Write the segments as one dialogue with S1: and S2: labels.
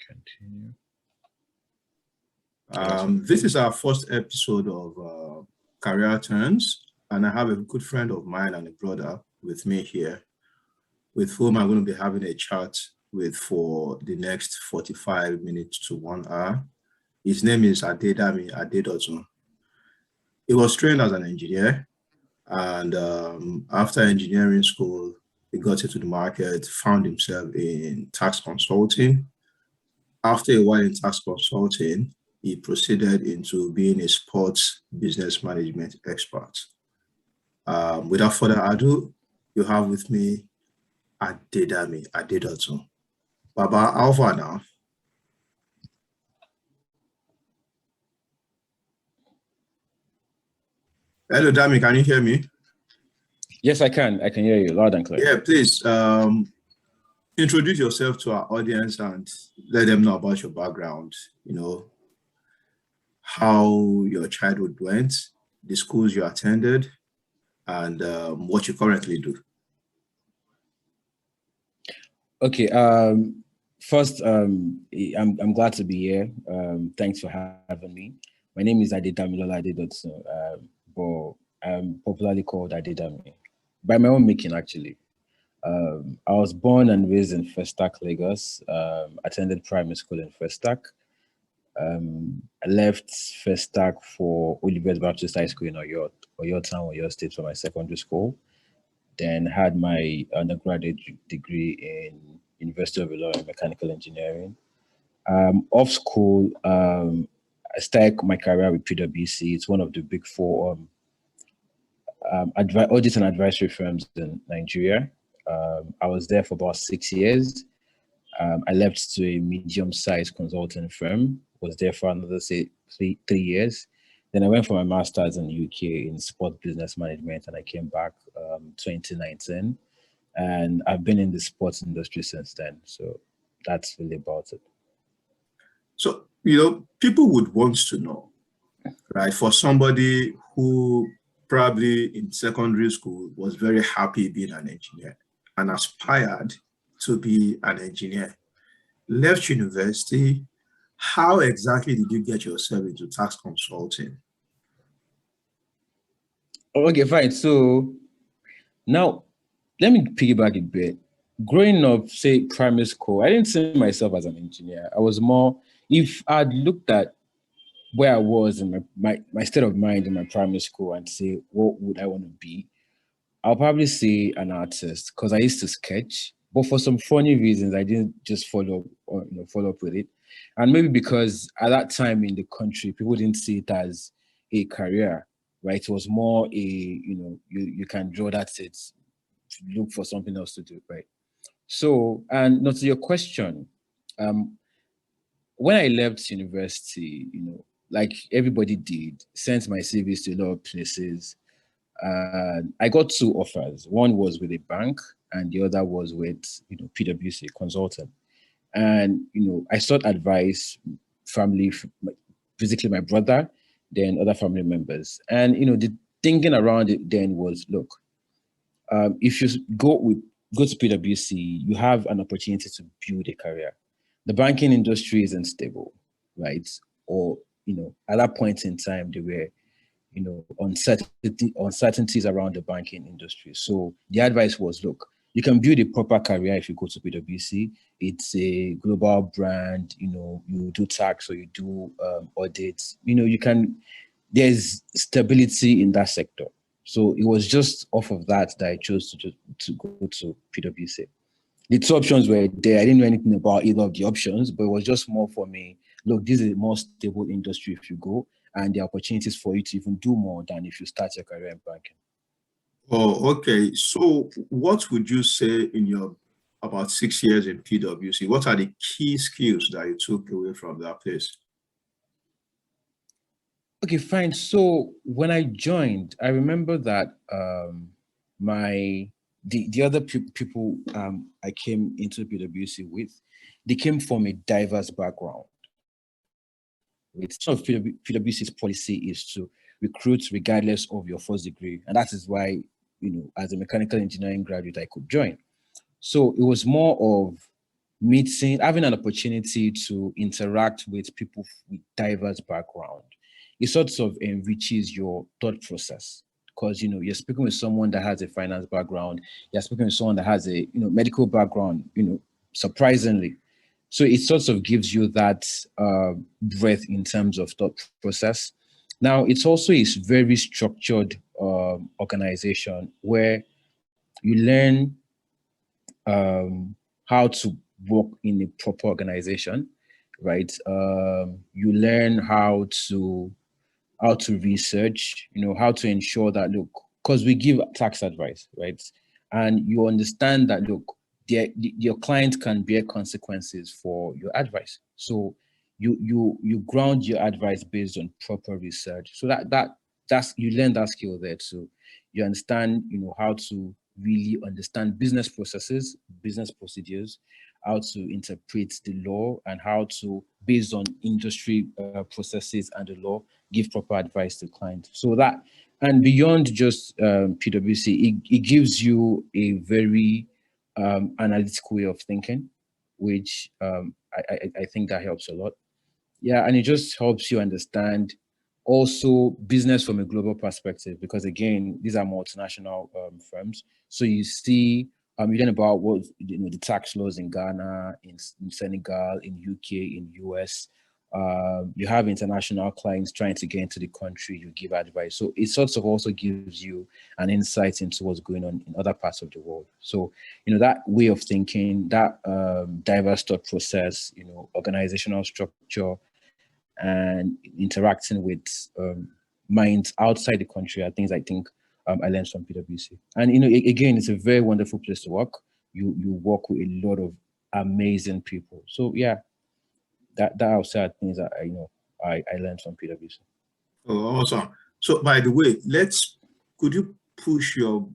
S1: Continue.
S2: This is our first episode of Career Turns, and I have a good friend of mine and a brother with me here, with whom I'm going to be having a chat with for the next 45 minutes to 1 hour. His name is Adedami, Adedotun. He was trained as an engineer, and after engineering school, he got into the market, found himself in tax consulting. After a while in tax consulting, he proceeded into being a sports business management expert. Without further ado, you have with me Adedami, Adedotun. Baba, how far now? Hello, Dami, can you hear me?
S1: Yes, I can. I can hear you loud and clear.
S2: Yeah, please introduce yourself to our audience and let them know about your background, you know, how your childhood went, the schools you attended, and what you currently do.
S1: Okay. First, I'm glad to be here. Thanks for having me. My name is Adedamilola Adedotun, but I'm popularly called Adedami by my own making, actually. I was born and raised in Festac, Lagos. Attended primary school in Festac. I left Festac for University Baptist High School in Oyo Town, Oyo State for my secondary school. Then had my undergraduate degree in University of Ilorin, Mechanical Engineering. Off school, I started my career with PwC. It's one of the big four audit and advisory firms in Nigeria. I was there for about 6 years. I left to a medium-sized consulting firm, was there for another, say, three years. Then I went for my master's in the UK in sports business management, and I came back 2019. And I've been in the sports industry since then. So that's really about it.
S2: So, you know, people would want to know, right, for somebody who probably in secondary school was very happy being an engineer and aspired to be an engineer, left university, how exactly did you get yourself into tax consulting?
S1: Okay, fine. So now let me piggyback a bit. Growing up, say primary school, I didn't see myself as an engineer. I was more, if I'd looked at where I was in my state of mind in my primary school and say, what would I want to be? I'll probably say an artist because I used to sketch, but for some funny reasons, I didn't just follow up with it. And maybe because at that time in the country, people didn't see it as a career, right? It was more you can draw, that's it, look for something else to do, right? So, and not to your question, when I left university, like everybody did, sent my CVs to a lot of places. I got 2 offers. One was with a bank and the other was with, PwC consultant. And, I sought advice, family, physically my brother, then other family members. And, the thinking around it then was, look, if you go to PwC, you have an opportunity to build a career. The banking industry isn't stable, right? Or, at that point in time, there were, uncertainties around the banking industry. So the advice was, look, you can build a proper career if you go to PwC. It's a global brand, you do tax or you do audits, there's stability in that sector. So it was just off of that I chose to go to PwC. The 2 options were there. I didn't know anything about either of the options, but it was just more for me. Look, this is a more stable industry if you go, and the opportunities for you to even do more than if you start your career in banking.
S2: Oh, okay. So what would you say in your about 6 years in PwC? What are the key skills that you took away from that place?
S1: Okay, fine. So when I joined, I remember that the other people I came into PwC with, they came from a diverse background. Some of PwC's policy is to recruit regardless of your first degree, and that is why, as a mechanical engineering graduate, I could join. So it was more of having an opportunity to interact with people with diverse background, it sort of enriches your thought process. Because you're speaking with someone that has a finance background, you're speaking with someone that has a medical background, surprisingly. So it sort of gives you that breadth in terms of thought process. Now, it's also a very structured organization where you learn how to work in a proper organization, right? You learn how to research, how to ensure that, look, because we give tax advice, right? And you understand that, look, your client can bear consequences for your advice. So you ground your advice based on proper research. So that's you learn that skill there too. You understand, how to really understand business processes, business procedures, how to interpret the law, and how to, based on industry processes and the law, give proper advice to clients. So that, and beyond just PwC, it gives you a very analytical way of thinking, which I think that helps a lot. Yeah, and it just helps you understand also business from a global perspective, because again, these are multinational firms. So you see, you learn about what the tax laws in Ghana, in Senegal, in UK, in US. You have international clients trying to get into the country, you give advice. So it sort of also gives you an insight into what's going on in other parts of the world. So, that way of thinking, that diverse thought process, organizational structure, and interacting with minds outside the country are things I think I learned from PwC. And, again, it's a very wonderful place to work. You work with a lot of amazing people. So, yeah, that also are things that I learned from PwC.
S2: Oh, awesome. So, by the way, could you push your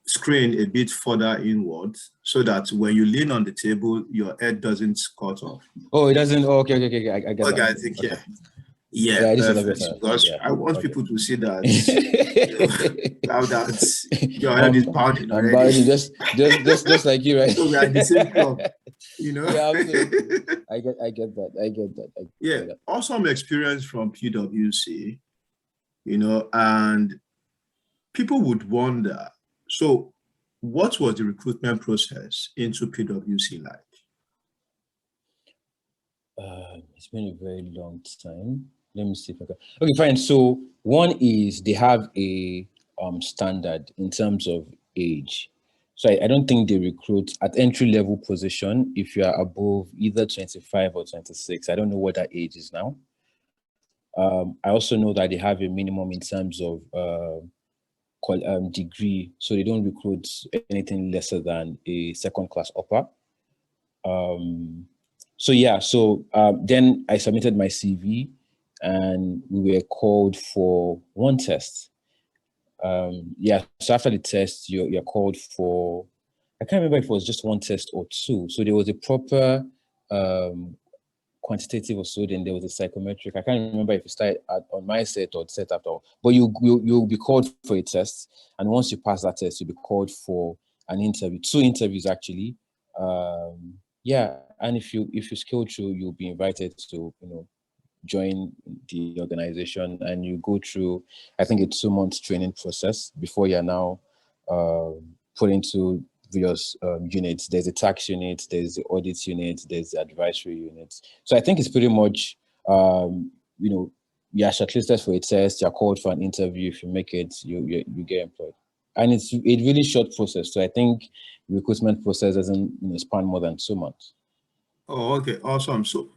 S2: screen a bit further inward so that when you lean on the table, your head doesn't cut off?
S1: Oh, it doesn't. Oh, okay. I get
S2: okay,
S1: that.
S2: I think,
S1: okay.
S2: Yeah, perfect. Because I want people to see that now that your head is pounding already.
S1: I'm pounding just like you, right?
S2: So we are in the same club,
S1: Yeah, absolutely. I get that.
S2: Yeah, awesome experience from PwC, and people would wonder, so what was the recruitment process into PwC like?
S1: It's been a very long time. Let me see if I can. Okay, fine. So one is they have a standard in terms of age. So I don't think they recruit at entry level position if you are above either 25 or 26. I don't know what that age is now. I also know that they have a minimum in terms of degree. So they don't recruit anything lesser than a second class upper. So yeah, then I submitted my CV and we were called for one test. So after the test, you're called for, I can't remember if it was just one test or two. So there was a proper quantitative or so, then there was a psychometric. I can't remember if it started on my set or set after, but you'll be called for a test. And once you pass that test, you'll be called for an interview, 2 interviews actually. And if you scale through, you'll be invited to join the organization, and you go through, I think, a 2-month training process before you're now put into various units. There's a tax unit, there's the audit unit, there's the advisory unit. So I think it's pretty much you're shortlisted for a test, you're called for an interview. If you make it, you get employed. And it's a really short process. So I think the recruitment process doesn't span more than 2 months.
S2: Oh, okay, awesome. So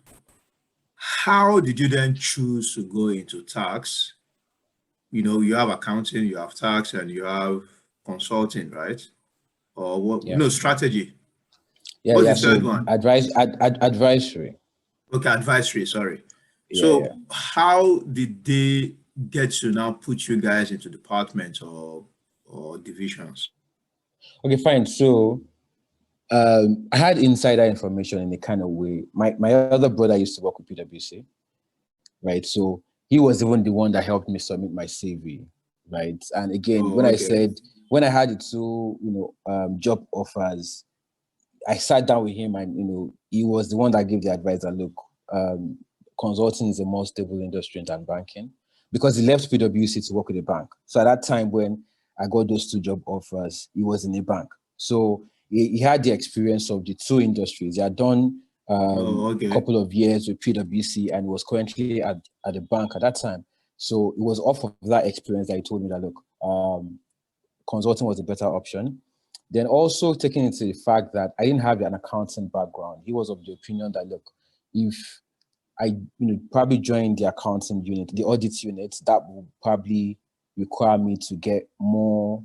S2: how did you then choose to go into tax? You have accounting, you have tax, and you have consulting, right? Or what? Yeah. No, strategy.
S1: What's the third one? Advisory.
S2: Okay, advisory, sorry. How did they get to now put you guys into departments or divisions?
S1: Okay, fine. So I had insider information in a kind of way. My other brother used to work with PwC, right? So he was even the one that helped me submit my CV, right? And again, when I had the 2, job offers, I sat down with him, and he was the one that gave the advice that, look, consulting is a more stable industry than banking, because he left PwC to work with a bank. So at that time when I got those two job offers, he was in a bank. So he had the experience of the two industries. He had done a couple of years with PwC and was currently at the bank at that time. So it was off of that experience that he told me that, look, consulting was a better option. Then also taking into the fact that I didn't have an accounting background, he was of the opinion that, look, if I probably join the accounting unit, the audit unit, that will probably require me to get more,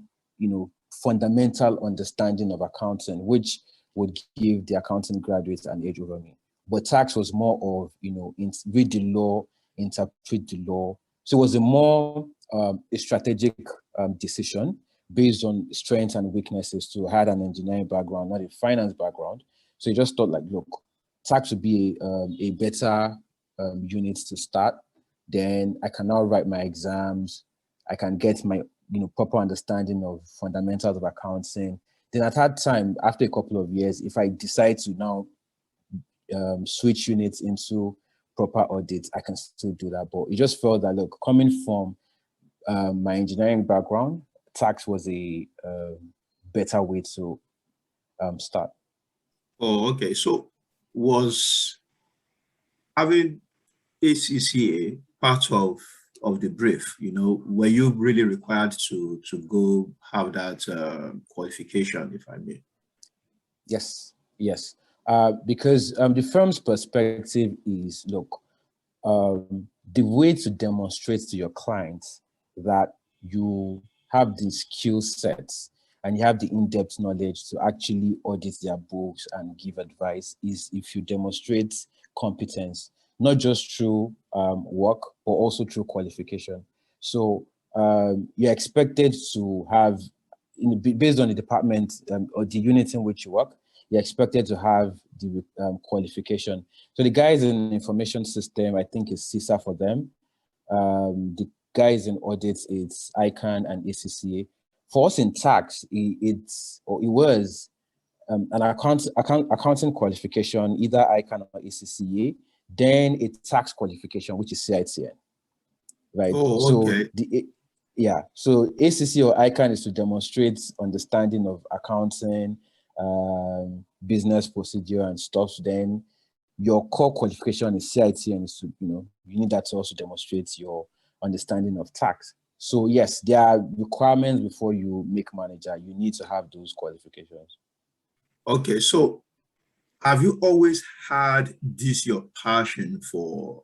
S1: fundamental understanding of accounting, which would give the accounting graduates an edge over me. But tax was more of, read the law, interpret the law. So it was a more a strategic decision based on strengths and weaknesses to had an engineering background, not a finance background. So he just thought, like, look, tax would be a better unit to start. Then I can now write my exams. I can get my proper understanding of fundamentals of accounting. Then at that time, after a couple of years, if I decide to now switch units into proper audits, I can still do that. But it just felt that, look, coming from my engineering background, tax was a better way to start.
S2: Oh, okay. So was having ACCA part of the brief? Were you really required to go have that qualification, if I may?
S1: Yes. Because the firm's perspective is, look, the way to demonstrate to your clients that you have the skill sets and you have the in-depth knowledge to actually audit their books and give advice is if you demonstrate competence, not just through work, but also through qualification. So you're expected to have, based on the department or the unit in which you work, you're expected to have the qualification. So the guys in information system, I think it's CISA for them. The guys in audits, it's ICANN and ACCA. For us in tax, it was an accounting qualification, either ICANN or ACCA, then a tax qualification, which is CITN, right?
S2: Oh, okay.
S1: So ACCA or ICANN is to demonstrate understanding of accounting, business procedure and stuff. Then your core qualification is CITN, is to, you need that to also demonstrate your understanding of tax. So yes, there are requirements before you make manager. You need to have those qualifications.
S2: Okay, so have you always had this your passion for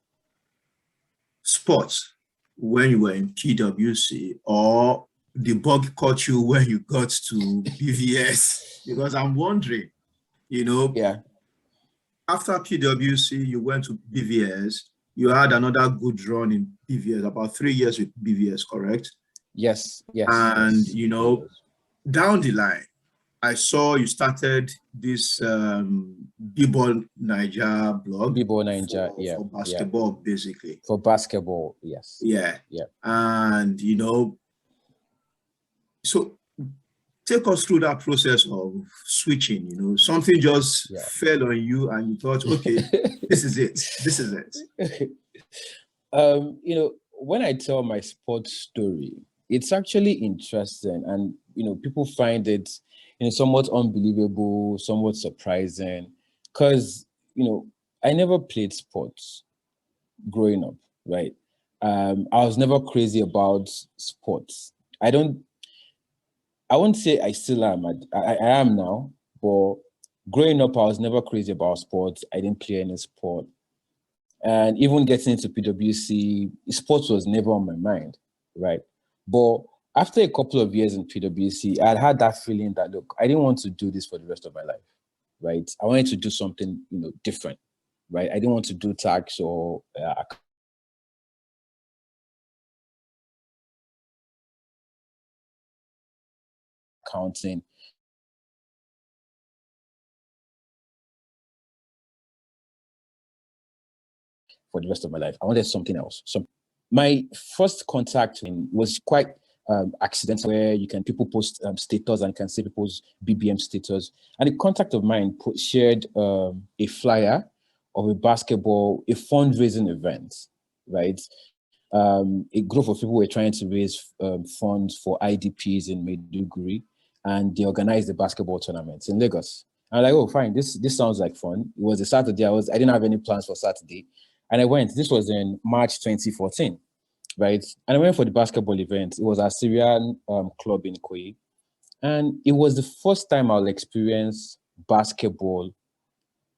S2: sports when you were in PwC, or the bug caught you when you got to BVS? Because I'm wondering, after PwC, you went to BVS, you had another good run in BVS, about 3 years with BVS, correct?
S1: Yes.
S2: And, down the line, I saw you started this B-Ball Niger blog.
S1: B-Ball Niger,
S2: for basketball, basically.
S1: For basketball, yes.
S2: Yeah. And, so take us through that process of switching. Something just fell on you and you thought, okay, this is it.
S1: When I tell my sports story, it's actually interesting, and people find it somewhat unbelievable, somewhat surprising, because I never played sports growing up, right? I was never crazy about sports. I won't say I still am. I am now, but growing up, I was never crazy about sports. I didn't play any sport. And even getting into PwC, sports was never on my mind, right? But after a couple of years in PwC, I had that feeling that, look, I didn't want to do this for the rest of my life, right? I wanted to do something, different, right? I didn't want to do tax or accounting. For the rest of my life, I wanted something else. So my first contact was quite accidental where people post status and can see people's BBM status. And a contact of mine shared a flyer of a fundraising event, right? A group of people were trying to raise funds for IDPs in Maiduguri, and they organized a basketball tournament in Lagos. I'm like, oh, fine, this sounds like fun. It was a Saturday. I didn't have any plans for Saturday, and I went. This was in March 2014, right? And I went for the basketball event. It was a Syrian club in Koyi, and it was the first time I'll experience basketball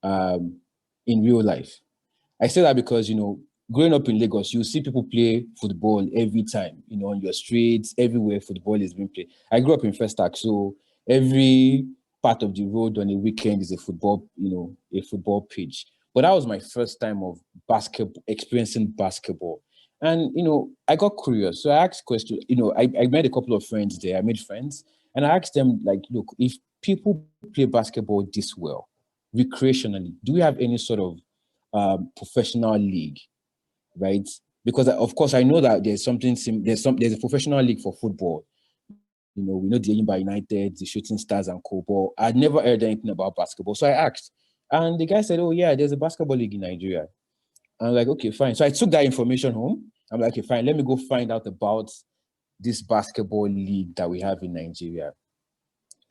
S1: in real life. I say that because, growing up in Lagos, you see people play football every time, on your streets, everywhere football is being played. I grew up in Festac, so every part of the road on a weekend is a football pitch. But that was my first time of experiencing basketball. And, I got curious. So I asked questions, I met a couple of friends there. I made friends and I asked them, like, look, if people play basketball this well, recreationally, do we have any sort of professional league, right? Because of course I know that there's a professional league for football. We know the Yimba United, the Shooting Stars and co, but I'd never heard anything about basketball. So I asked, and the guy said, oh yeah, there's a basketball league in Nigeria. I'm like, okay, fine. So I took that information home. I'm like, okay, fine, let me go find out about this basketball league that we have in Nigeria.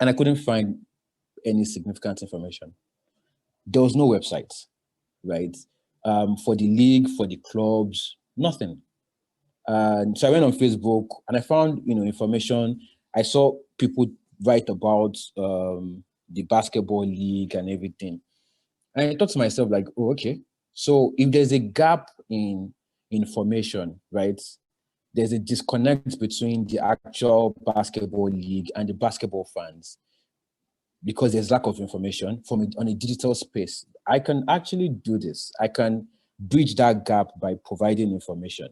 S1: And I couldn't find any significant information. There was no website, right? For the league, for the clubs, nothing. So I went on Facebook and I found, information. I saw people write about the basketball league and everything. And I thought to myself, like, oh, okay. So if there's a gap in information, right, there's a disconnect between the actual basketball league and the basketball fans because there's lack of information on a digital space. I can actually do this. I can bridge that gap by providing information.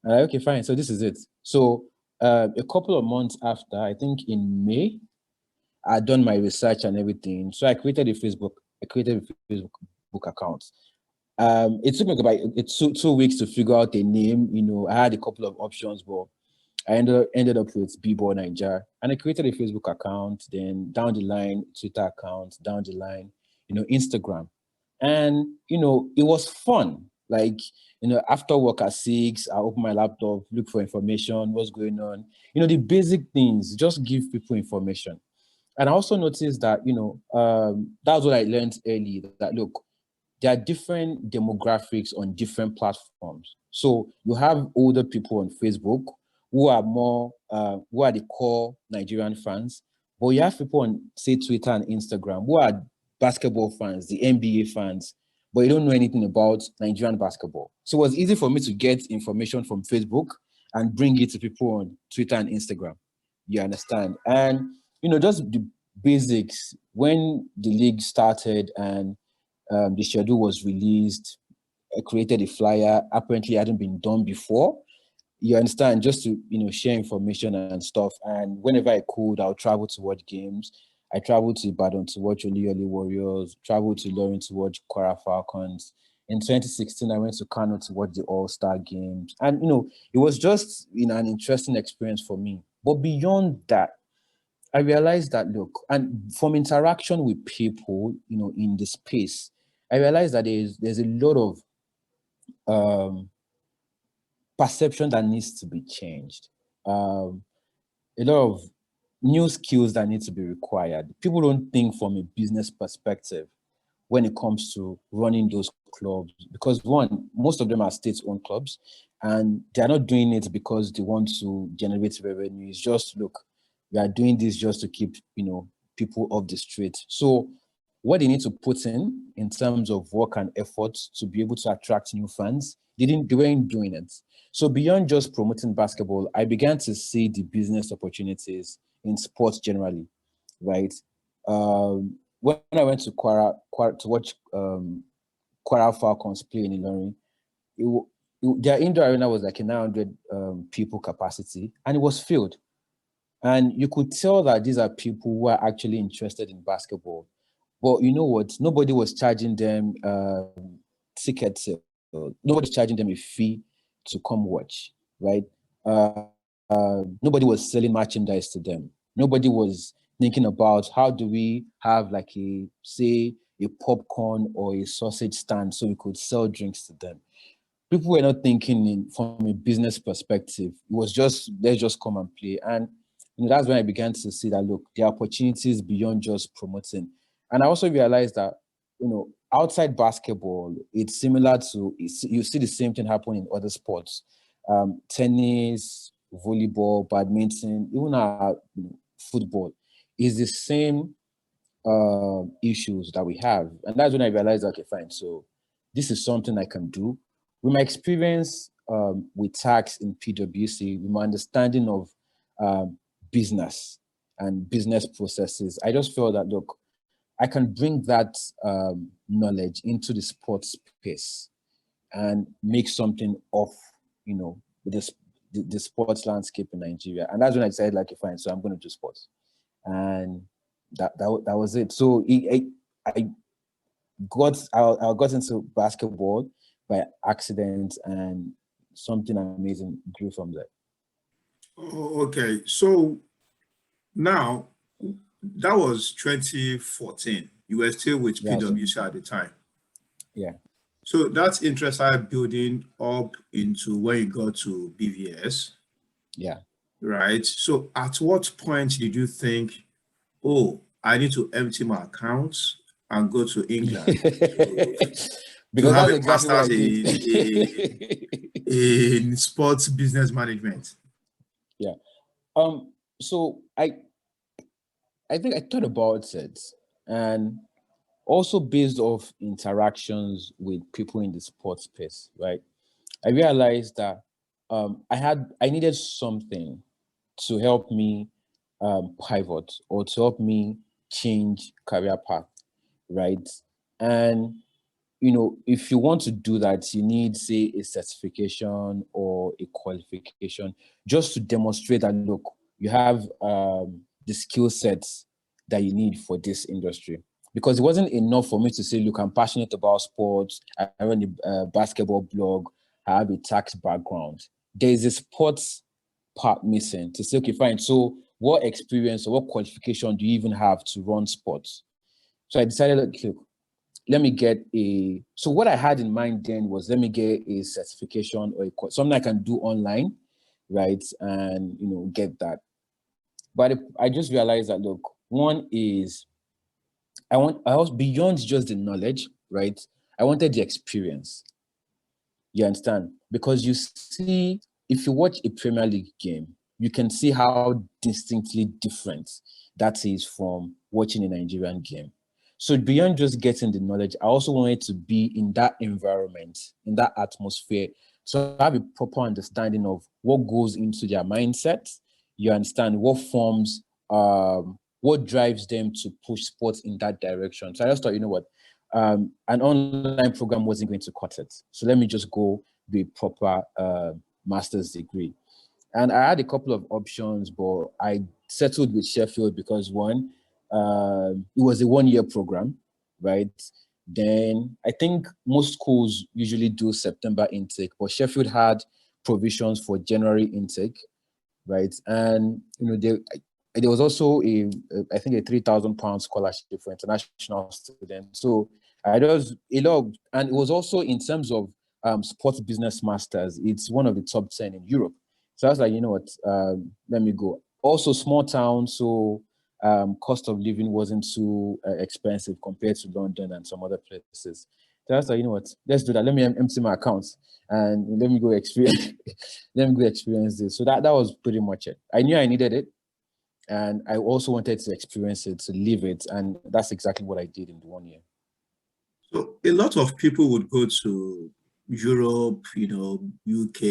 S1: And I'm like, okay, fine. So this is it. So a couple of months after, I think in May, I'd done my research and everything. So I created a Facebook account. It took me about 2 weeks to figure out a name. I had a couple of options, but I ended up with B-Ball Nigeria, and I created a Facebook account, then down the line, Twitter account, down the line, Instagram. And, it was fun. Like, after work at 6, I open my laptop, look for information, what's going on. The basic things, just give people information. And I also noticed that, that's what I learned early, that look, there are different demographics on different platforms. So you have older people on Facebook who are the core Nigerian fans, but you have people on, say, Twitter and Instagram who are basketball fans, the NBA fans, but you don't know anything about Nigerian basketball. So it was easy for me to get information from Facebook and bring it to people on Twitter and Instagram. You understand? And, just the basics. When the league started and the schedule was released, I created a flyer. Apparently, it hadn't been done before. You understand? Just to share information and stuff. And whenever I could, I'll travel to watch games. I traveled to Ibadan to watch Oli Warriors. Traveled to Ilorin to watch Kwara Falcons. In 2016, I went to Kano to watch the All-Star games. And it was just an interesting experience for me. But beyond that, I realized that, look, and from interaction with people, in the space, I realized that there's a lot of perception that needs to be changed. A lot of new skills that need to be required. People don't think from a business perspective when it comes to running those clubs, because one, most of them are state-owned clubs, and they're not doing it because they want to generate revenue. It's just, look, we are doing this just to keep, people off the street. So what they need to put in terms of work and effort to be able to attract new fans, they weren't doing it. So beyond just promoting basketball, I began to see the business opportunities in sports generally, right? When I went to Kwara to watch Kwara Falcons play in Ilorin, their indoor arena was like a 900 people capacity, and it was filled. And you could tell that these are people who are actually interested in basketball. But you know what? Nobody was charging them tickets. Nobody was charging them a fee to come watch, right? nobody was selling merchandise to them. Nobody was thinking about how do we have like a popcorn or a sausage stand so we could sell drinks to them. People were not thinking from a business perspective. It was just, let's just come and play. And that's when I began to see that, look, there are opportunities beyond just promoting. And I also realized that, outside basketball, it's similar to, you see the same thing happen in other sports. Tennis, volleyball, badminton, even football is the same issues that we have. And that's when I realized, okay, fine. So this is something I can do. With my experience with tax in PwC, with my understanding of business and business processes, I just felt that, look, I can bring that knowledge into the sports space and make something of, the sports landscape in Nigeria. And that's when I decided, like, fine, so I'm going to do sports. And that was it. So I got into basketball by accident, and something amazing grew from there.
S2: Okay, so now that was 2014. You were still with PwC at the time.
S1: Yeah.
S2: So that interest started building up into when you got to BVS.
S1: Yeah.
S2: Right. So at what point did you think, oh, I need to empty my accounts and go to England
S1: because
S2: have
S1: that's
S2: a
S1: exactly what I
S2: did in sports business management?
S1: Yeah. So I think I thought about it, and also based off interactions with people in the sports space, right? I realized that I needed something to help me pivot or to help me change career path, right? And if you want to do that, you need, say, a certification or a qualification just to demonstrate that, look, you have the skill sets that you need for this industry. Because it wasn't enough for me to say, look, I'm passionate about sports, I run a basketball blog, I have a tax background. There is a sports part missing to say, okay, fine, so what experience or what qualification do you even have to run sports? So I decided, look, let me get so what I had in mind then was, let me get a certification or something I can do online, right? And, get that. But I just realized that, look, one is, I was beyond just the knowledge, right? I wanted the experience. You understand? Because you see, if you watch a Premier League game, you can see how distinctly different that is from watching a Nigerian game. So beyond just getting the knowledge, I also wanted to be in that environment, in that atmosphere, so I have a proper understanding of what goes into their mindset. You understand what forms, what drives them to push sports in that direction. So I just thought, you know what, an online program wasn't going to cut it. So let me just go do a proper master's degree. And I had a couple of options, but I settled with Sheffield because, one, it was a one-year program, right? Then I think most schools usually do September intake, but Sheffield had provisions for January intake, right? And there was also I think a £3,000 scholarship for international students. So I was and it was also in terms of sports business masters. It's one of the top 10 in Europe. So I was like, you know what, let me go. Also small town, so cost of living wasn't too expensive compared to London and some other places. So I was like, you know what, let's do that. Let me empty my accounts and let me go experience. Let me go experience this. So that was pretty much it. I knew I needed it, and I also wanted to experience it, to live it, and that's exactly what I did in the 1 year.
S2: So a lot of people would go to Europe, UK,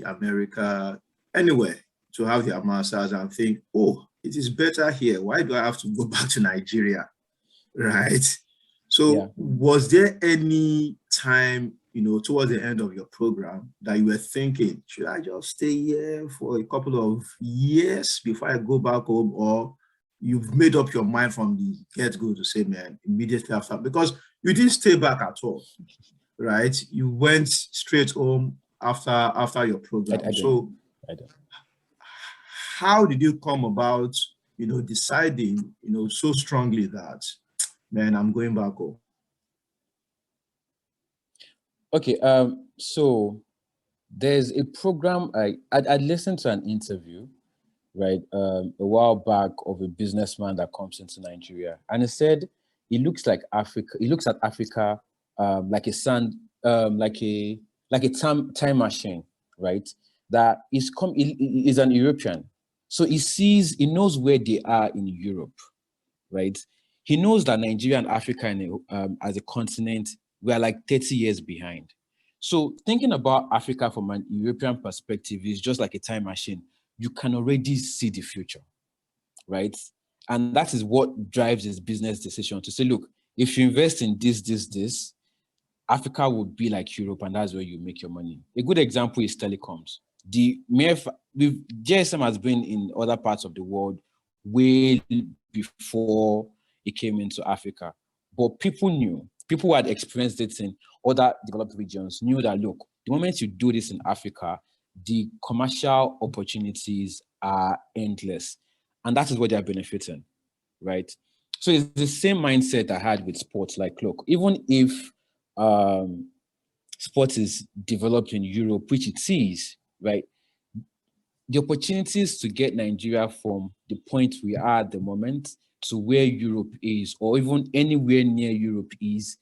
S2: America, anywhere to have their masters and think, oh, it is better here. Why do I have to go back to Nigeria? Right. So was there any time, towards the end of your program that you were thinking, should I just stay here for a couple of years before I go back home? Or you've made up your mind from the get-go to say, man, immediately after, because you didn't stay back at all, right? You went straight home after your program.
S1: I did.
S2: how did you come about, deciding, so strongly that, man, I'm going back home?
S1: Okay, so there's a program, I listened to an interview, right, a while back of a businessman that comes into Nigeria, and he said he looks like Africa. He looks at Africa like a like a time machine, right? That is an European, so he knows where they are in Europe, right? He knows that Nigeria and Africa as a continent, we are like 30 years behind. So thinking about Africa from an European perspective is just like a time machine. You can already see the future, right? And that is what drives his business decision to say, look, if you invest in this, Africa would be like Europe, and that's where you make your money. A good example is telecoms. GSM has been in other parts of the world way before it came into Africa. But people who had experienced it in other developed regions knew that, look, the moment you do this in Africa, the commercial opportunities are endless. And that is what they're benefiting, right? So it's the same mindset I had with sports. Like, look, even if sports is developed in Europe, which it is, right? The opportunities to get Nigeria from the point we are at the moment to where Europe is, or even anywhere near Europe is,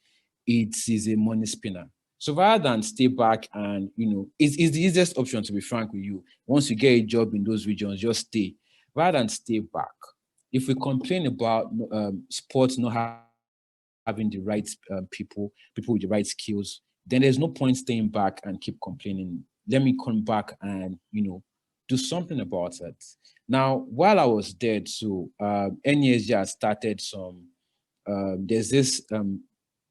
S1: it is a money spinner. So rather than stay back and, it's the easiest option, to be frank with you. Once you get a job in those regions, just stay. Rather than stay back. If we complain about sports not having the right people with the right skills, then there's no point staying back and keep complaining. Let me come back and, do something about it. Now, while I was there too, NESG has started there's this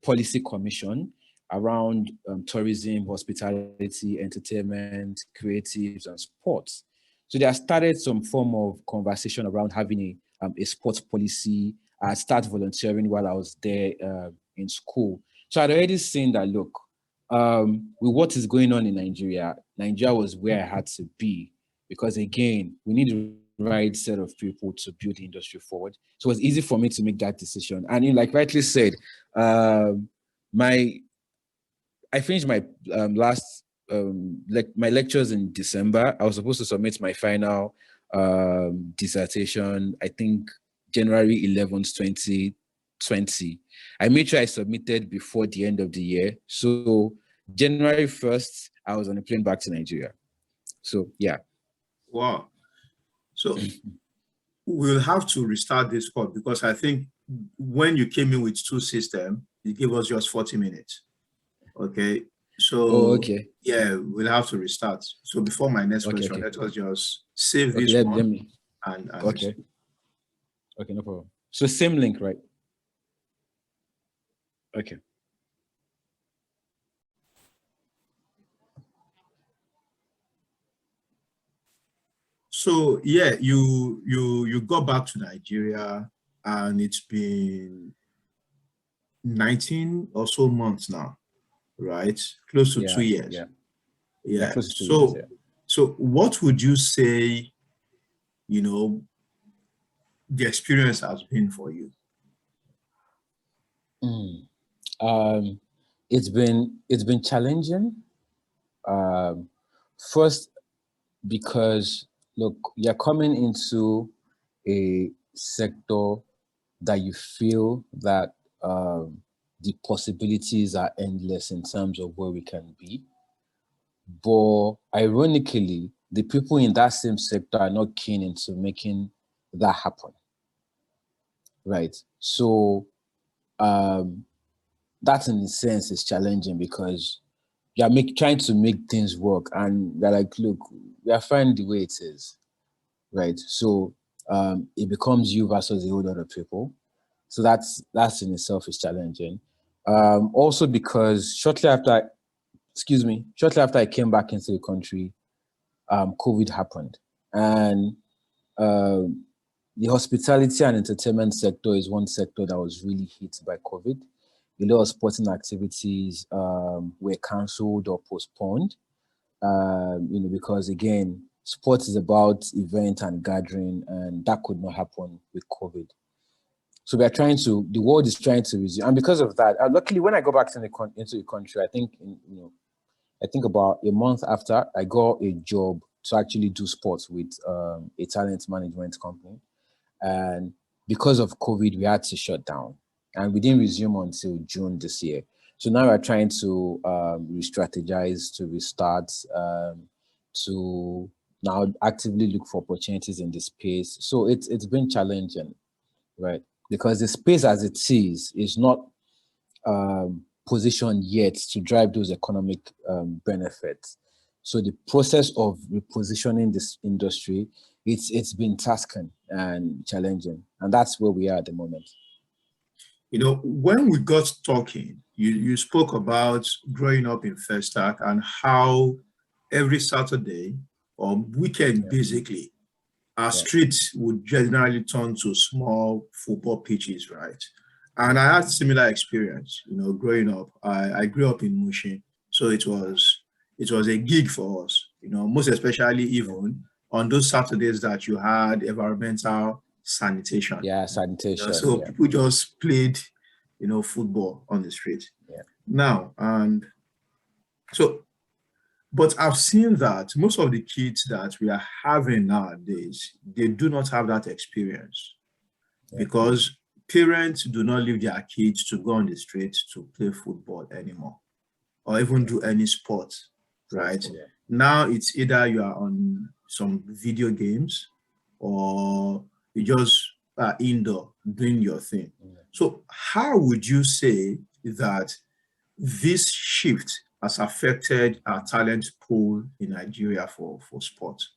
S1: policy commission around tourism, hospitality, entertainment, creatives, and sports. So they have started some form of conversation around having a sports policy. I started volunteering while I was there in school. So I'd already seen that, look, with what is going on in Nigeria, Nigeria was where I had to be, because again, we need the right set of people to build the industry forward. So it was easy for me to make that decision. And like rightly said, I finished my my lectures in December. I was supposed to submit my final dissertation, I think January 11th, 2020. I made sure I submitted before the end of the year. So January 1st, I was on a plane back to Nigeria. So yeah.
S2: Wow. So we'll have to restart this call, because I think when you came in with two systems, you gave us just 40 minutes. Okay. So
S1: okay.
S2: Yeah, we'll have to restart. So before my next question, let us just save this one.
S1: Let me.
S2: And
S1: okay. Okay, no problem. So same link, right? Okay.
S2: So yeah, you got back to Nigeria, and it's been 19 or so months now, right? Close to 2 years. Yeah.
S1: Close to 2 years, yeah.
S2: So what would you say, the experience has been for you?
S1: It's been challenging. First, because look, you're coming into a sector that you feel that the possibilities are endless in terms of where we can be. But ironically, the people in that same sector are not keen into making that happen. Right. So that in a sense is challenging, because you're trying to make things work, and they're like, look, we are fine the way it is. Right. So it becomes you versus a whole lot of people. So that's in itself is challenging. Also because shortly after I came back into the country, COVID happened. And the hospitality and entertainment sector is one sector that was really hit by COVID. A lot of sporting activities were cancelled or postponed, because again, Sports is about event and gathering, and that could not happen with COVID. So the world is trying to resume. And because of that, luckily, when I go back into the country, I think, I think about a month after, I got a job to actually do sports with a talent management company. And because of COVID, we had to shut down. And we didn't resume until June this year. So now we're trying to re-strategize, to restart, to now actively look for opportunities in the space. So it's been challenging, right? Because the space as it is not positioned yet to drive those economic benefits. So the process of repositioning this industry, it's been tasking and challenging, and that's where we are at the moment.
S2: When we got talking, you spoke about growing up in Festac and how every Saturday or weekend, basically, our streets would generally turn to small football pitches, right? And I had similar experience, growing up. I grew up in Mushin, so it was a gig for us, most especially even on those Saturdays that you had environmental sanitation.
S1: Yeah, sanitation.
S2: So people just played, football on the street.
S1: Yeah.
S2: Now, and so, but I've seen that most of the kids that we are having nowadays, they do not have that experience because parents do not leave their kids to go on the street to play football anymore or even do any sport, right? Yeah. Now it's either you are on some video games or you just are indoor doing your thing. Yeah. So how would you say that this shift has affected our talent pool in Nigeria for sports?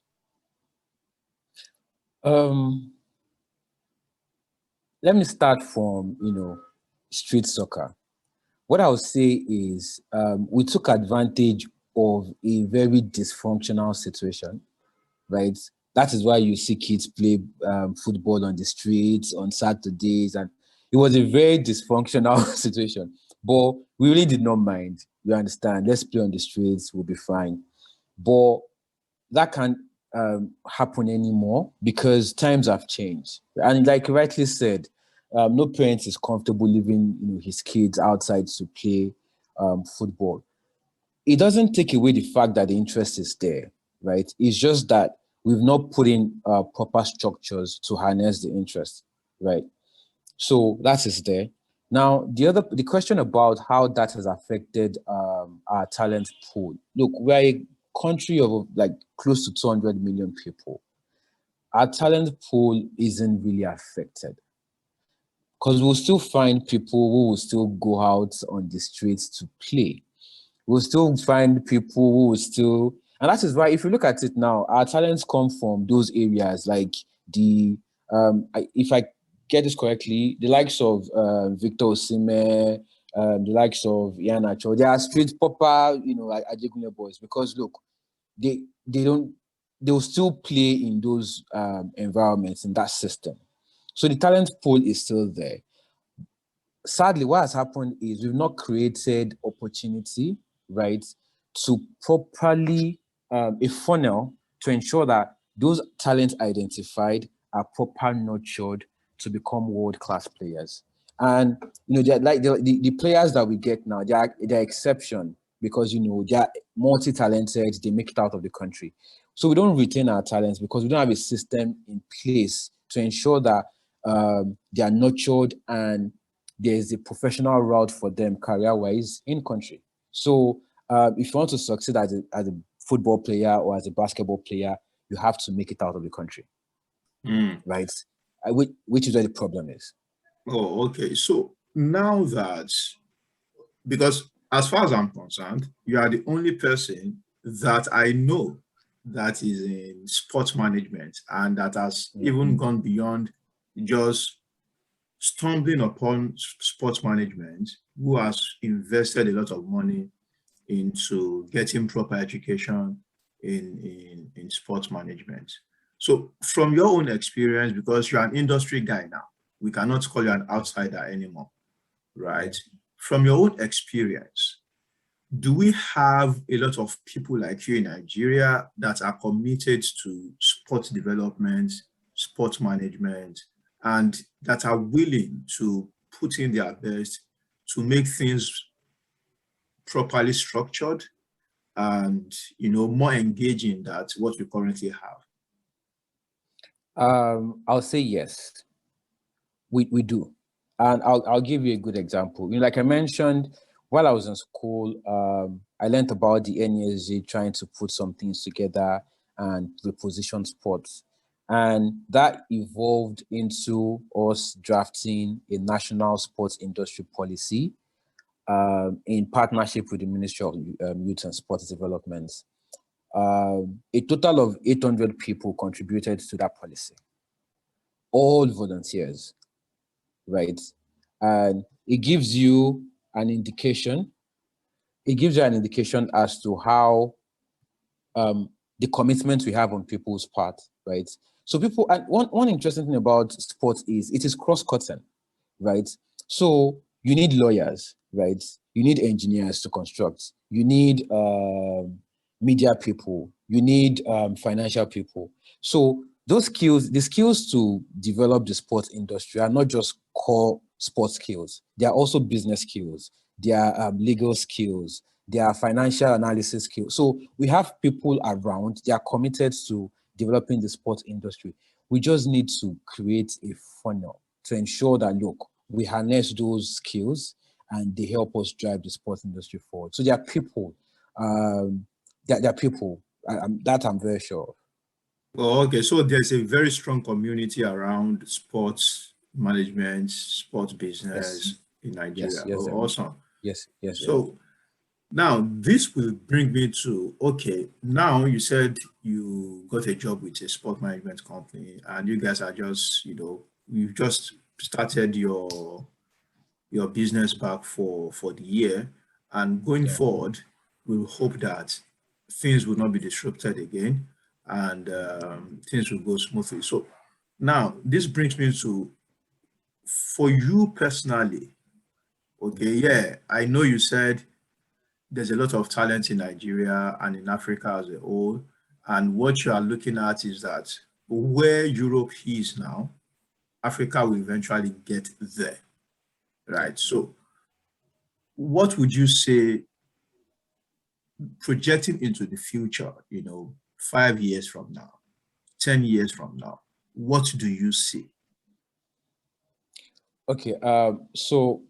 S1: Let me start from, street soccer. What I would say is we took advantage of a very dysfunctional situation, right? That is why you see kids play football on the streets on Saturdays. And it was a very dysfunctional situation, but we really did not mind. You understand? Let's play on the streets, we'll be fine. But that can't happen anymore because times have changed. And like you rightly said, no parent is comfortable leaving his kids outside to play football. It doesn't take away the fact that the interest is there, right? It's just that we've not put in proper structures to harness the interest, right? So that is there. Now, the question about how that has affected our talent pool. Look, we're a country of like close to 200 million people. Our talent pool isn't really affected because we'll still find people who will still go out on the streets to play. We'll still find people who will still, and that is why if you look at it now, our talents come from those areas like if I get this correctly, the likes of Victor Osimhen, the likes of Iheanacho, they are street proper, like Ajegunle boys, because look, they'll still play in those environments, in that system. So the talent pool is still there. Sadly, what has happened is we've not created opportunity, right, to properly a funnel to ensure that those talents identified are properly nurtured to become world-class players. And they're like the players that we get now, they're exception because they are multi-talented, they make it out of the country. So we don't retain our talents because we don't have a system in place to ensure that they are nurtured and there's a professional route for them career-wise in country. So if you want to succeed as a football player or as a basketball player, you have to make it out of the country, right? Which is where the problem is.
S2: Oh, okay. So now that, because as far as I'm concerned, you are the only person that I know that is in sports management and that has even gone beyond just stumbling upon sports management, who has invested a lot of money into getting proper education in sports management. So from your own experience, because you're an industry guy now, we cannot call you an outsider anymore, right? From your own experience, do we have a lot of people like you in Nigeria that are committed to sport development, sport management, and that are willing to put in their best to make things properly structured and, you know, more engaging than what we currently have?
S1: I'll say yes, we do. And I'll give you a good example. You know, like I mentioned, while I was in school, I learned about the NESG trying to put some things together and reposition sports. And that evolved into us drafting a national sports industry policy in partnership with the Ministry of Youth and Sports Development. A total of 800 people contributed to that policy, all volunteers, right? And it gives you an indication. It gives you an indication as to how the commitment we have on people's part, right? So people, and one interesting thing about sports is it is cross-cutting, right? So you need lawyers, right? You need engineers to construct. You need media people. You need financial people. So those skills, the skills to develop the sports industry are not just core sports skills. They are also business skills. They are legal skills. They are financial analysis skills. So we have people around. They are committed to developing the sports industry. We just need to create a funnel to ensure that, look, we harness those skills and they help us drive the sports industry forward. So there are people, there are people that I'm very sure of.
S2: Well, okay, so there's a very strong community around sports management, sports business in Nigeria.
S1: Yes,
S2: Awesome.
S1: Yes.
S2: So now this will bring me to, okay, now you said you got a job with a sport management company and you guys are just, you know, you've just started your business back for the year, and going forward, we will hope that things will not be disrupted again and things will go smoothly. So now this brings me to, for you personally, okay, yeah, I know you said there's a lot of talent in Nigeria and in Africa as a whole, and what you are looking at is that where Europe is now, Africa will eventually get there, right? So what would you say, projecting into the future, you know, 5 years from now, 10 years from now, what do you see?
S1: Okay, so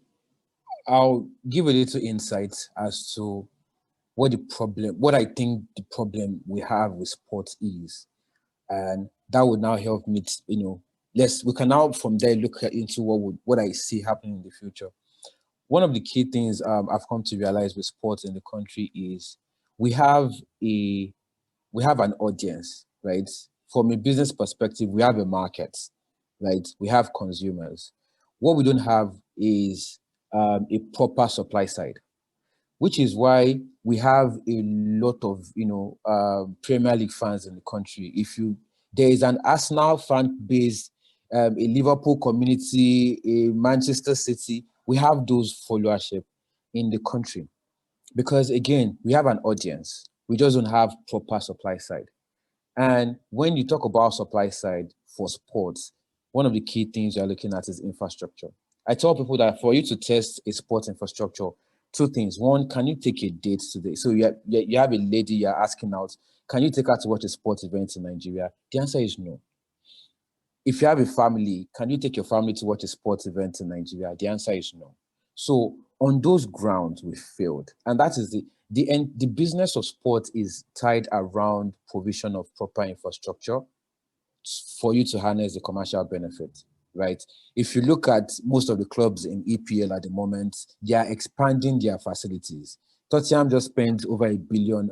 S1: I'll give a little insight as to what I think the problem we have with sports is. And that would now help me, you know, we can now from there look into what I see happening in the future. One of the key things I've come to realize with sports in the country is we have an audience, right? From a business perspective, we have a market, right? We have consumers. What we don't have is a proper supply side, which is why we have a lot of, Premier League fans in the country. There is an Arsenal fan base, a Liverpool community, a Manchester City, we have those followership in the country because, again, we have an audience. We just don't have proper supply side. And when you talk about supply side for sports, one of the key things you're looking at is infrastructure. I tell people that for you to test a sports infrastructure, two things. One, can you take a date today? So you have a lady you're asking out, can you take her to watch a sports event in Nigeria? The answer is no. If you have a family, can you take your family to watch a sports event in Nigeria? The answer is no. So on those grounds, we failed. And that is the business of sport is tied around provision of proper infrastructure for you to harness the commercial benefit, right? If you look at most of the clubs in EPL at the moment, they are expanding their facilities. Tottenham just spent over £1 billion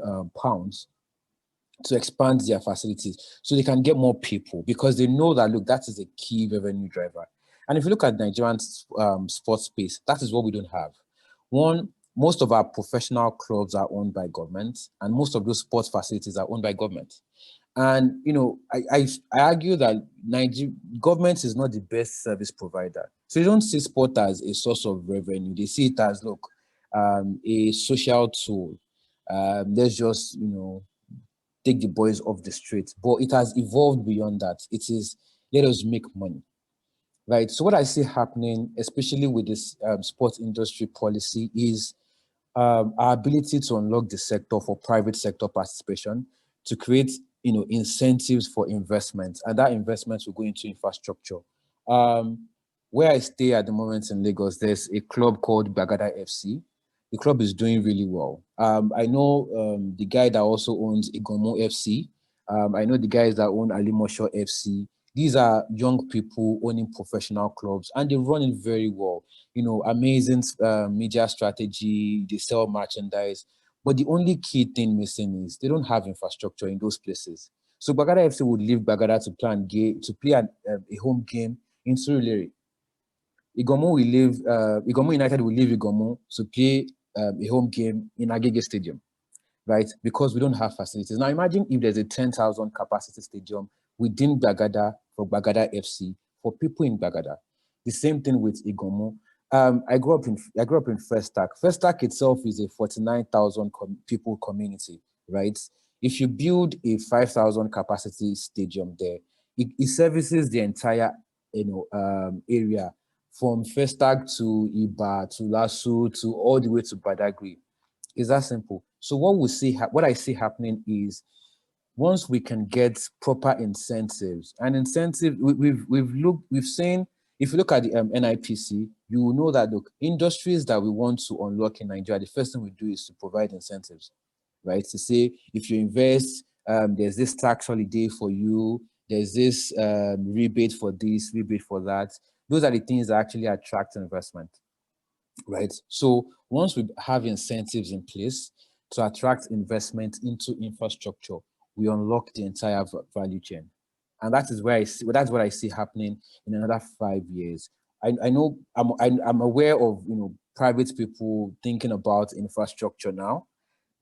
S1: to expand their facilities so they can get more people because they know that, look, that is a key revenue driver. And if you look at Nigerian sports space, that is what we don't have. One, most of our professional clubs are owned by government, and most of those sports facilities are owned by government. And, I argue that government is not the best service provider. So you don't see sport as a source of revenue. They see it as, look, a social tool. Let's just, take the boys off the street. But it has evolved beyond that. It is, let us make money, right? So what I see happening, especially with this sports industry policy, is our ability to unlock the sector for private sector participation, to create, incentives for investment, and that investment will go into infrastructure. Where I stay at the moment in Lagos, there's a club called Bagada FC. The club is doing really well. I know the guy that also owns Igomo FC. I know the guys that own Alimosho FC. These are young people owning professional clubs, and they're running very well. Amazing media strategy. They sell merchandise. But the only key thing missing is they don't have infrastructure in those places. So Bagada FC would leave Bagada to play a home game in Surulere. Igomo United will leave Igomo to play a home game in Agege Stadium, right? Because we don't have facilities. Now imagine if there's a 10,000 capacity stadium within Bagada for Bagada FC for people in Bagada. The same thing with Igomo. I grew up in Festac. Festac itself is a 49,000 people community, right? If you build a 5,000 capacity stadium there, it services the entire area from Festac to Iba to Lasso to all the way to Badagry. It's that simple. So what I see happening is, once we can get proper incentives, and we've seen, if you look at the NIPC, you will know that the industries that we want to unlock in Nigeria, the first thing we do is to provide incentives, right? To say, if you invest, there's this tax holiday for you, there's this rebate for this, rebate for that. Those are the things that actually attract investment, right? So once we have incentives in place to attract investment into infrastructure, we unlock the entire value chain. And that's what I see happening in another 5 years. I know I'm aware of private people thinking about infrastructure now,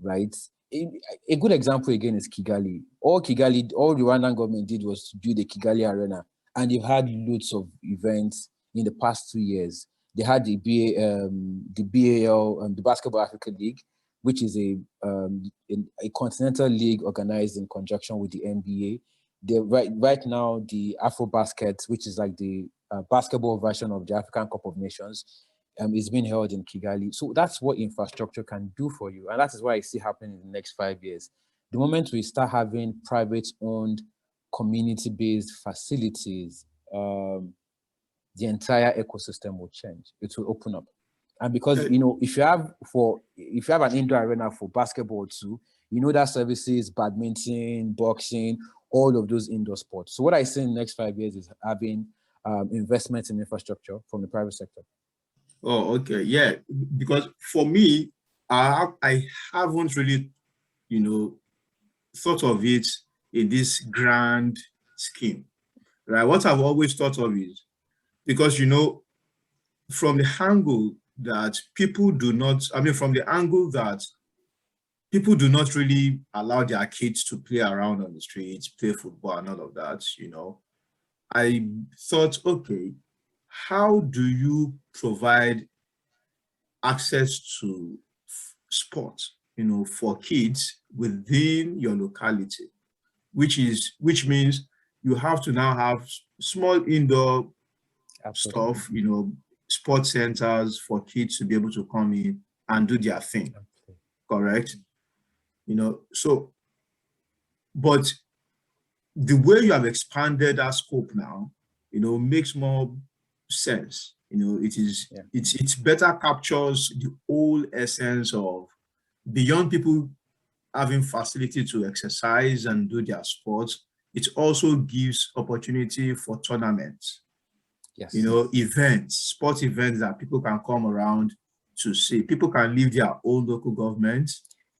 S1: right? A good example again is Kigali. All the Rwandan government did was to build the Kigali Arena, and they've had loads of events in the past 2 years. They had the BAL, the Basketball Africa League, which is a continental league organized in conjunction with the NBA. Right now, the AfroBasket, which is like the basketball version of the African Cup of Nations, is being held in Kigali. So that's what infrastructure can do for you. And that is what I see happening in the next 5 years. The moment we start having private-owned, community-based facilities, the entire ecosystem will change. It will open up. And because, if you have an indoor arena for basketball too, that services badminton, boxing, all of those indoor sports. So what I see in the next 5 years is having investments in infrastructure from the private sector.
S2: Oh, okay. Yeah. Because for me, I haven't really, thought of it in this grand scheme, right? What I've always thought of is, because, from the angle that people do not really allow their kids to play around on the streets, play football and all of that, I thought, okay, how do you provide access to sports, for kids within your locality, which means you have to now have small indoor stuff, sports centers for kids to be able to come in and do their thing. Correct? So, but the way you have expanded that scope now, makes more sense. It better captures the whole essence of beyond people having facility to exercise and do their sports. It also gives opportunity for tournaments.
S1: Yes.
S2: Events, sports events that people can come around to see. People can leave their own local government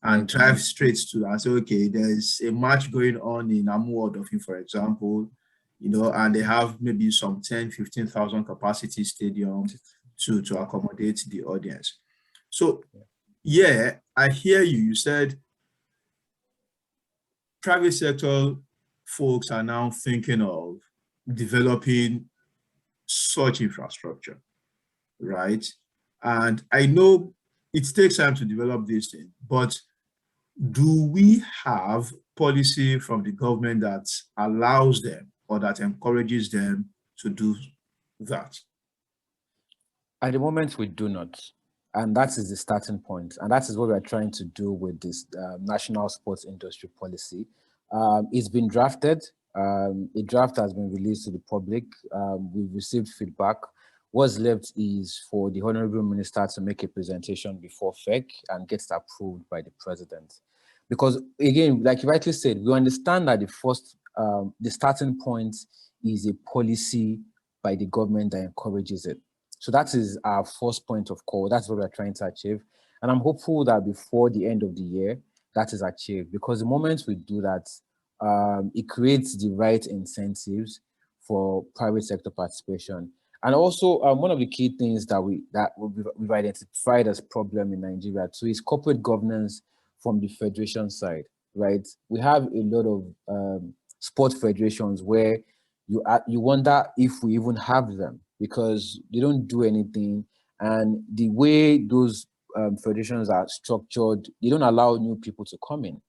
S2: and drive straight to and say, okay, there's a match going on in Amuodofin, for example, and they have maybe some 10, 15,000 capacity stadium to accommodate the audience. So, yeah, I hear you. You said private sector folks are now thinking of developing such infrastructure, right? And I know it takes time to develop this thing, but do we have policy from the government that allows them or that encourages them to do that?
S1: At the moment, we do not. And that is the starting point. And that is what we are trying to do with this National Sports Industry Policy. It's been drafted. A draft has been released to the public. We've received feedback. What's left is for the Honorable Minister to make a presentation before FEC and get it approved by the President. Because again, like you rightly said, we understand that the starting point is a policy by the government that encourages it. So that is our first point of call. That's what we're trying to achieve. And I'm hopeful that before the end of the year, that is achieved. Because the moment we do that, it creates the right incentives for private sector participation. And also, one of the key things that we've identified as problem in Nigeria too is corporate governance from the federation side, right? We have a lot of sport federations where you wonder if we even have them because they don't do anything. And the way those federations are structured, they don't allow new people to come in,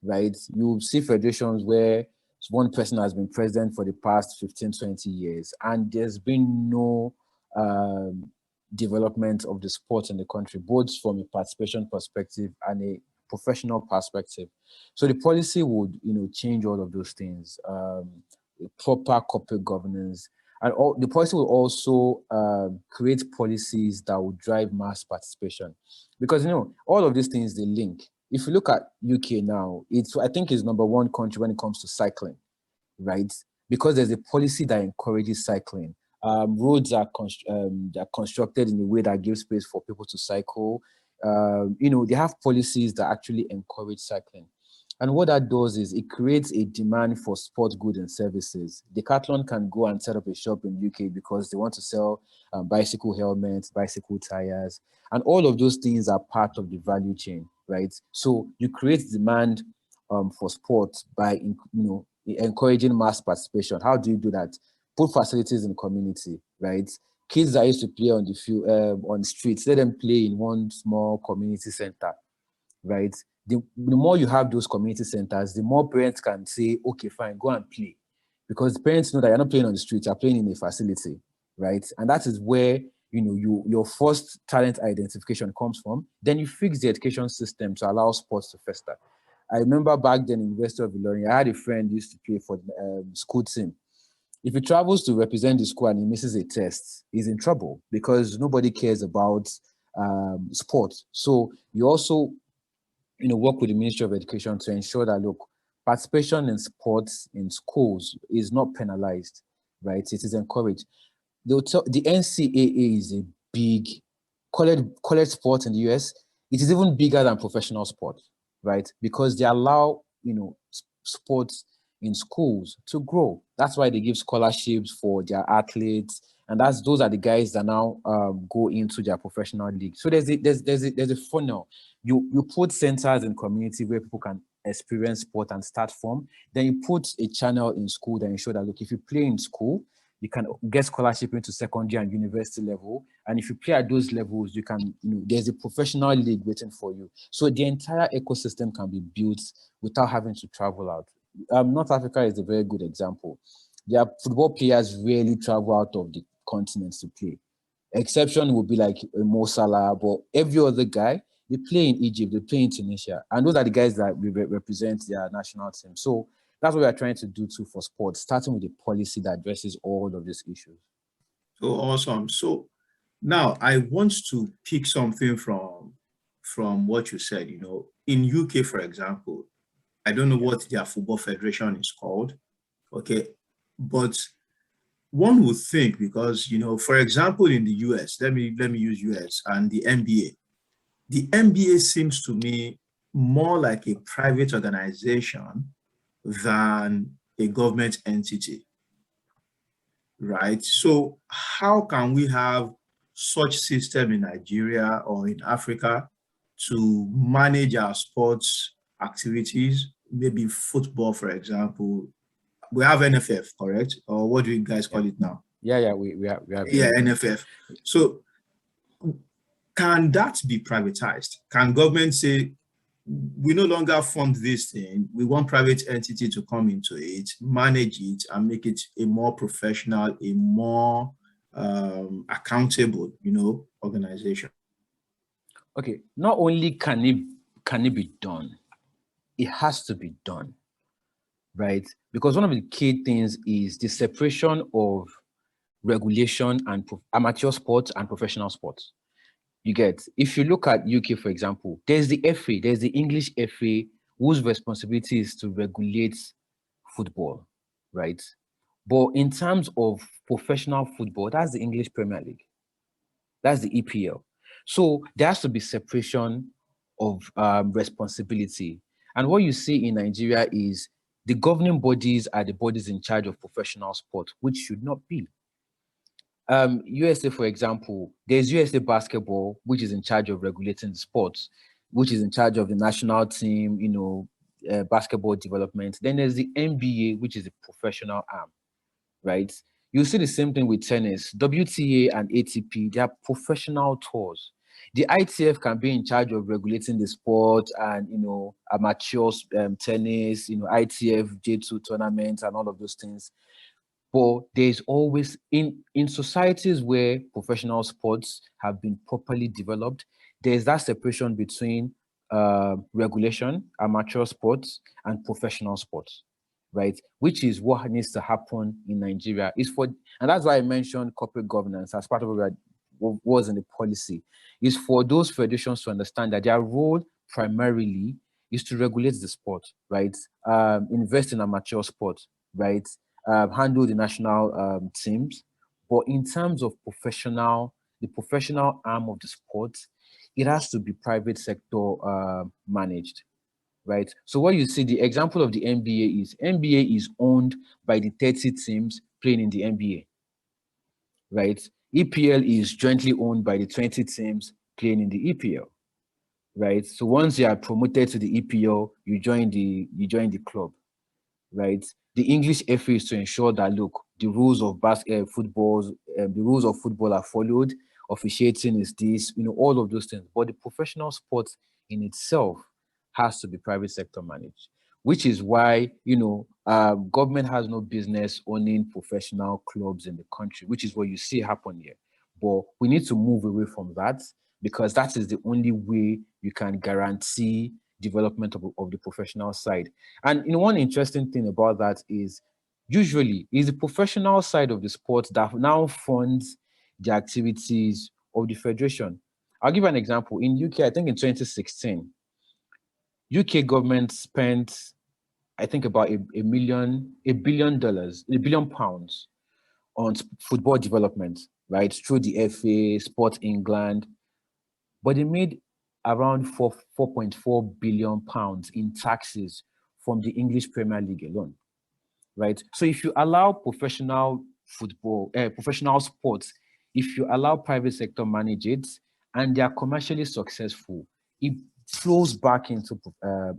S1: right? You see federations where one person has been president for the past 15, 20 years, and there's been no development of the sport in the country, both from a participation perspective and a professional perspective. So the policy would, change all of those things, proper corporate governance, and the policy will also create policies that will drive mass participation, because all of these things they link. If you look at UK now, I think it's #1 country when it comes to cycling, right? Because there's a policy that encourages cycling. Roads are constructed in a way that gives space for people to cycle. They have policies that actually encourage cycling. And what that does is it creates a demand for sport goods and services. Decathlon can go and set up a shop in UK because they want to sell bicycle helmets, bicycle tires, and all of those things are part of the value chain, right? So you create demand for sports by encouraging mass participation. How do you do that? Put facilities in the community, right? Kids that used to play on the field, on the streets, let them play in one small community center, right? The more you have those community centers, the more parents can say, okay, fine, go and play. Because parents know that you're not playing on the street, you're playing in a facility, right? And that is where your first talent identification comes from. Then you fix the education system to allow sports to fester. I remember back then in University of Ilorin, I had a friend who used to play for the school team. If he travels to represent the school and he misses a test, he's in trouble because nobody cares about sport. So you also work with the Ministry of Education to ensure that, look, participation in sports in schools is not penalized, right? It is encouraged. The NCAA is a big college sport in the US. It is even bigger than professional sport, right? Because they allow, sports in schools to grow. That's why they give scholarships for their athletes. And those are the guys that now go into their professional league. So there's a funnel. You put centers in community where people can experience sport and start from. Then you put a channel in school that ensure that, look, if you play in school, you can get scholarship into secondary and university level. And if you play at those levels, you can, there's a professional league waiting for you. So the entire ecosystem can be built without having to travel out. North Africa is a very good example. Their football players rarely travel out of the continents to play. Exception would be like Mo Salah, but every other guy, they play in Egypt, they play in Tunisia. And those are the guys that represent their national team. So that's what we are trying to do too for sports, starting with a policy that addresses all of these issues.
S2: So awesome. So now I want to pick something from what you said. In UK, for example, I don't know what their football federation is called, okay, but one would think because for example, in the US, let me use US and the NBA. The NBA seems to me more like a private organization than a government entity, right? So how can we have such system in Nigeria or in Africa to manage our sports activities, maybe football, for example? We have NFF, correct? Or what do you guys call it now?
S1: Yeah, we have
S2: Yeah, NFF. So Can that be privatized? Can government say, we no longer fund this thing, we want private entity to come into it, manage it, and make it a more professional, a more accountable, organization?
S1: Okay, not only can it be done, it has to be done, right? Because one of the key things is the separation of regulation and amateur sports and professional sports. You get, if you look at UK, for example, there's the FA, there's the English FA, whose responsibility is to regulate football, right? But in terms of professional football, that's the English Premier League. That's the EPL. So there has to be separation of responsibility. And what you see in Nigeria is the governing bodies are the bodies in charge of professional sport, which should not be. USA, for example, there's USA basketball, which is in charge of regulating the sports, which is in charge of the national team, basketball development. Then there's the NBA, which is a professional arm, right? You see the same thing with tennis. WTA and ATP, they are professional tours. The ITF can be in charge of regulating the sport and, amateur tennis, ITF J2 tournaments and all of those things. But there's always, in societies where professional sports have been properly developed, there's that separation between regulation, amateur sports, and professional sports, right? Which is what needs to happen in Nigeria. And that's why I mentioned corporate governance as part of what was in the policy, is for those federations to understand that their role primarily is to regulate the sport, right? Invest in amateur sport, right? Handle the national teams. But in terms of the professional arm of the sport, it has to be private sector managed, right? So what you see, the example of the NBA is owned by the 30 teams playing in the NBA, right? EPL is jointly owned by the 20 teams playing in the EPL, right? So once you are promoted to the EPL, you join the club, right? The English FA is to ensure that, look, the rules of the rules of football are followed. Officiating is this, all of those things. But the professional sport in itself has to be private sector managed, which is why, government has no business owning professional clubs in the country, which is what you see happen here. But we need to move away from that, because that is the only way you can guarantee development of the professional side. And one interesting thing about that is usually is the professional side of the sport that now funds the activities of the federation. I'll give you an example. In UK, I think in 2016, UK government spent, I think, about $1 billion on football development, right? Through the FA, Sport England. But they made around 4.4 billion pounds in taxes from the English Premier League alone, right? So if you allow professional sports, if you allow private sector manage it and they are commercially successful, it flows back into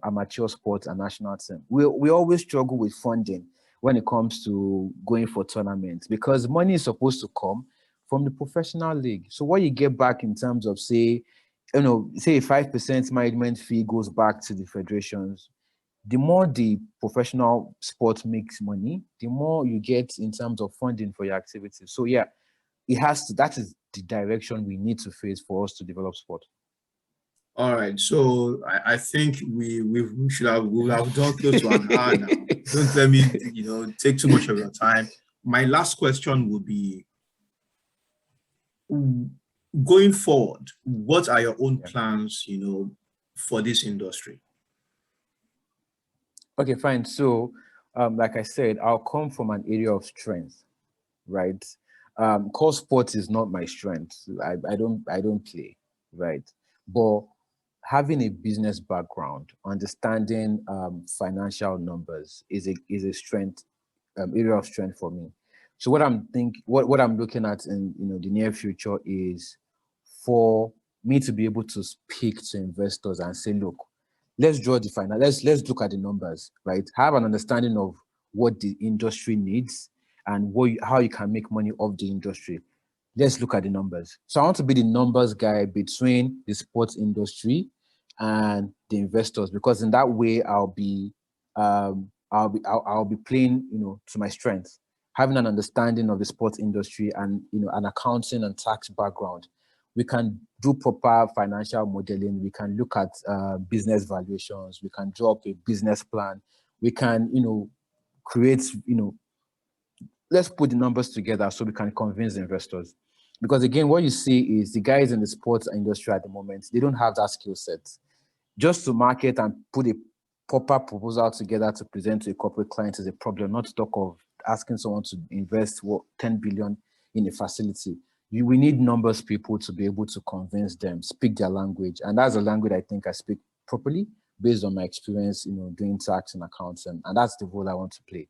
S1: amateur sports and national team. We always struggle with funding when it comes to going for tournaments, because money is supposed to come from the professional league. So what you get back in terms of, say a 5% management fee goes back to the federations, the more the professional sport makes money, the more you get in terms of funding for your activities. So yeah, that is the direction we need to face for us to develop sport.
S2: All right, so I think we will have done close to an hour now. Don't let me take too much of your time. My last question would be, going forward, what are your own plans, for this industry?
S1: Okay, fine. So, like I said, I'll come from an area of strength, right? Core sports is not my strength. I don't play, right? But having a business background, understanding financial numbers is a strength, area of strength for me. So what I'm looking at in the near future is for me to be able to speak to investors and say, look, let's draw the final. Let's look at the numbers, right? Have an understanding of what the industry needs and how you can make money off the industry. let's look at the numbers. So I want to be the numbers guy between the sports industry and the investors, because in that way I'll be playing, to my strengths, having an understanding of the sports industry and an accounting and tax background. We can do proper financial modeling. We can look at business valuations. We can draw up a business plan. We can create let's put the numbers together so we can convince investors. Because again, what you see is the guys in the sports industry at the moment, they don't have that skill set. Just to market and put a proper proposal together to present to a corporate client is a problem, not to talk of asking someone to invest 10 billion in a facility. We need numbers people to be able to convince them, speak their language. And that's a language I think I speak properly based on my experience, doing tax and accounts. And that's the role I want to play.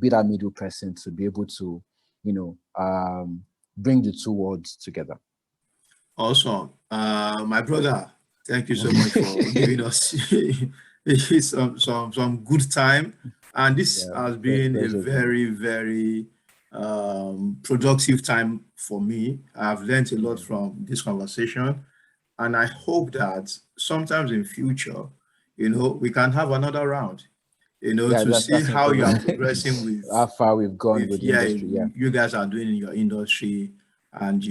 S1: Be that middle person to be able to, bring the two worlds together.
S2: Awesome. My brother, thank you so much for giving us some good time. And this has been a very, very productive time for me. I've learned a lot from this conversation. And I hope that sometimes in future, we can have another round. To see how you are progressing with
S1: how far we've gone with the industry.
S2: You guys are doing in your industry, and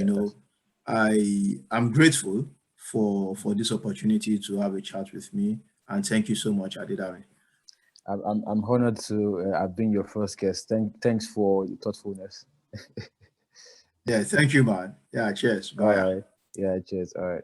S2: I'm grateful for this opportunity to have a chat with me, and thank you so much, Adedami.
S1: I'm honored to have been your first guest. Thanks for your thoughtfulness.
S2: Yeah, thank you, man. Yeah, cheers. Bye.
S1: All right. Yeah, cheers. All right.